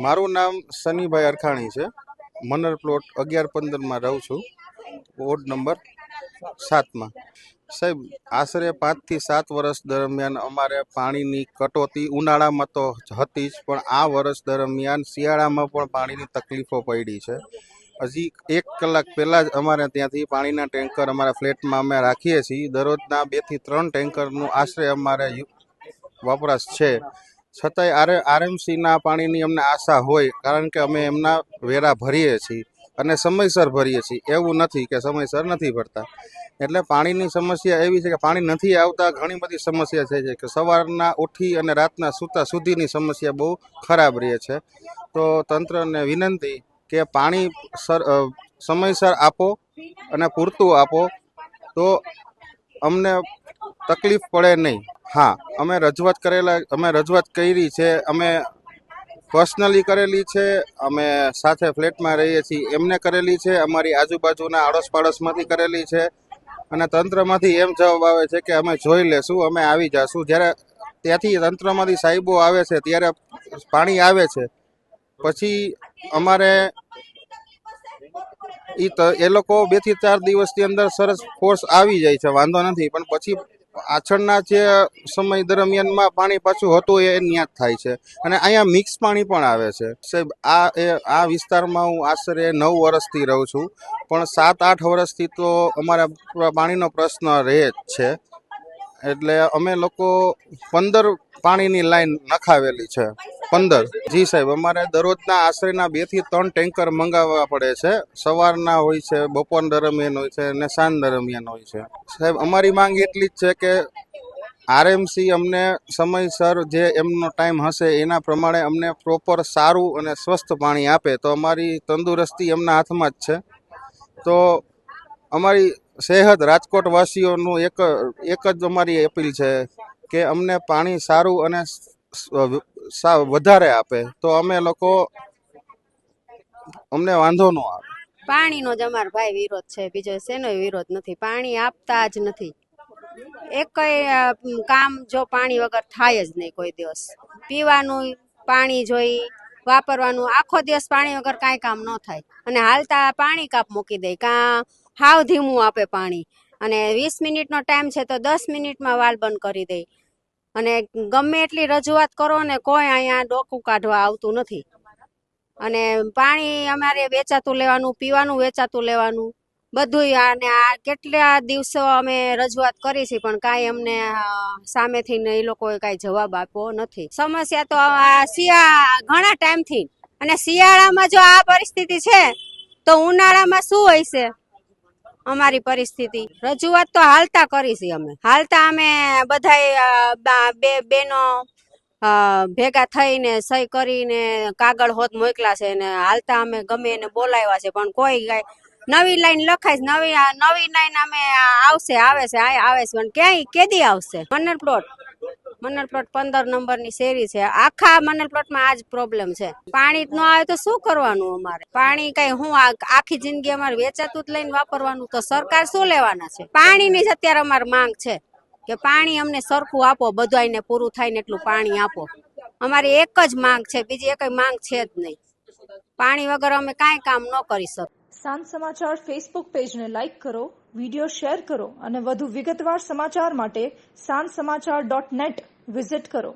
મારું નામ સનીભાઈ અરખાણી છે. મનર પ્લોટ 11-15 રહું છું, વોર્ડ નંબર 7. સાહેબ, આશરે 5 થી 7 વર્ષ દરમિયાન અમારે પાણીની કટોતી ઉનાળામાં તો હતી જ, પણ આ વર્ષ દરમિયાન શિયાળામાં પણ પાણીની તકલીફો પડી છે. હજી 1 કલાક પહેલાં જ અમારે ત્યાંથી પાણીના ટેન્કર અમારા ફ્લેટમાં અમે રાખીએ છીએ. દરરોજના 2 થી 3 ટેન્કરનું આશરે અમારે વપરાશ છે. છતાંય આરએમસીના પાણીની અમને આશા હોય, કારણ કે અમે એમના વેરા ભરીએ છીએ અને સમયસર ભરીએ છીએ. એવું નથી કે સમયસર નથી ભરતા. એટલે પાણીની સમસ્યા એવી છે કે પાણી નથી આવતા ઘણી બધી સમસ્યા થઈ છે, કે સવારના ઉઠી અને રાતના સૂતા સુધીની સમસ્યા બહુ ખરાબ રહે છે. તો તંત્રને વિનંતી કે પાણી સમયસર આપો અને પૂરતું આપો, તો અમને તકલીફ પડે નહીં. હા, અમે રજૂઆત કરી છે. અમે પર્સનલી કરેલી છે, અમે સાથે ફ્લેટમાં રહીએ છીએ એમને કરેલી છે, અમારી આજુબાજુના આડોશ પાડોશમાંથી કરેલી છે. અને તંત્રમાંથી એમ જવાબ આવે છે કે અમે જોઈ લેશું, અમે આવી જશું. જ્યારે ત્યાંથી તંત્રમાંથી સાહેબો આવે છે ત્યારે પાણી આવે છે, પછી અમારે એ લોકો 2 થી 4 દિવસની અંદર સરસ ફોર્સ આવી જાય છે, વાંધો નથી. પણ પછી પાછળના જે સમય દરમિયાનમાં પાણી પાછું હતું એ ન્યા જ થાય છે. અને અહીંયા મિક્સ પાણી પણ આવે છે. સાહેબ, આ વિસ્તારમાં હું આશરે 9 વર્ષથી રહું છું, પણ 7-8 વર્ષથી તો અમારા પાણીનો પ્રશ્ન રહે જ છે. એટલે અમે લોકો 15 પાણીની લાઈન નખાવેલી છે. 15. જી સાહેબ, અમારે દરરોજના આશરેના 2 થી 3 ટેન્કર મંગાવવા પડે છે. સવારના હોય છે, બપોર દરમિયાન હોય છે અને સાંજ દરમિયાન હોય છે. સાહેબ, અમારી માંગ એટલી જ છે કે આરએમસી અમને સમયસર જે એમનો ટાઈમ હશે એના પ્રમાણે અમને પ્રોપર સારું અને સ્વસ્થ પાણી આપે તો અમારી તંદુરસ્તી એમના હાથમાં જ છે. તો અમારી સેહત રાજકોટ વાસીઓનું એક જ અમારી અપીલ છે કે અમને પાણી સારું અને વધારે આપે તો અમને વાંધો ન આવે. પાણીનો જ અમારો ભાઈ વિરોધ છે, બીજો શેનો વિરોધ નથી. પાણી આપતા જ નથી. એક કામ જો પાણી વગર થાય જ નહીં કોઈ દિવસ. પીવાનું પાણી જોઈ, વાપરવાનું. આખો દિવસ પાણી વગર કાંઈ કામ ન થાય. અને હાલતા પાણી કાપ મૂકી દે, કાં હાવ ધીમું આપે પાણી. અને 20 મિનિટનો ટાઈમ છે તો 10 મિનિટમાં વાલ બંધ કરી દે. અને ગમે એટલી રજૂઆત કરો ને કોઈ અહીંયા ડોકું કાઢવા આવતું નથી. અને પાણી અમારે વેચાતું લેવાનું, પીવાનું વેચાતું લેવાનું, બધું. અને આ કેટલા દિવસો અમે રજૂઆત કરી છે, પણ કાંઈ અમને સામેથી એ લોકોએ કાંઈ જવાબ આપ્યો નથી. સમસ્યા તો ઘણા ટાઈમથી. અને શિયાળામાં જો આ પરિસ્થિતિ છે તો ઉનાળામાં શું હોય છે અમારી પરિસ્થિતિ? રજૂઆત તો હાલતા કરી છે અમે. બધાય બેનો ભેગા થઈને સહી કરીને કાગળ હોત મોકલા છે ને હાલતા અમે ગમે એને બોલાવ્યા છે, પણ કોઈ નવી લાઈન લખાય, નવી લાઈન અમે આવે છે પણ ક્યાંય કેદી આવશે? મનર પ્લોટ 15 નંબરની શેરી છે. આખા મનર પ્લોટમાં આ જ પ્રોબ્લેમ છે. પાણી જ ન આવે તો શું કરવાનું અમારે? પાણી કઈ આખી જિંદગી અમારે વેચાતું જ લઈને વાપરવાનું, તો સરકાર શું લેવાના છે? પાણીની જ અત્યારે અમારી માંગ છે કે પાણી અમને સરખું આપો, બધાને પૂરું થાય ને એટલું પાણી આપો. અમારી એક જ માંગ છે, બીજી એક માંગ છે જ નહીં. પાણી વગર અમે કાંઈ કામ ન કરી શકીએ. સાંજ સમાચાર ફેસબુક પેજને લાઇક કરો, વિડીયો શેર કરો અને વધુ વિગતવાર સમાચાર માટે sanssamachar.net વિઝિટ કરો.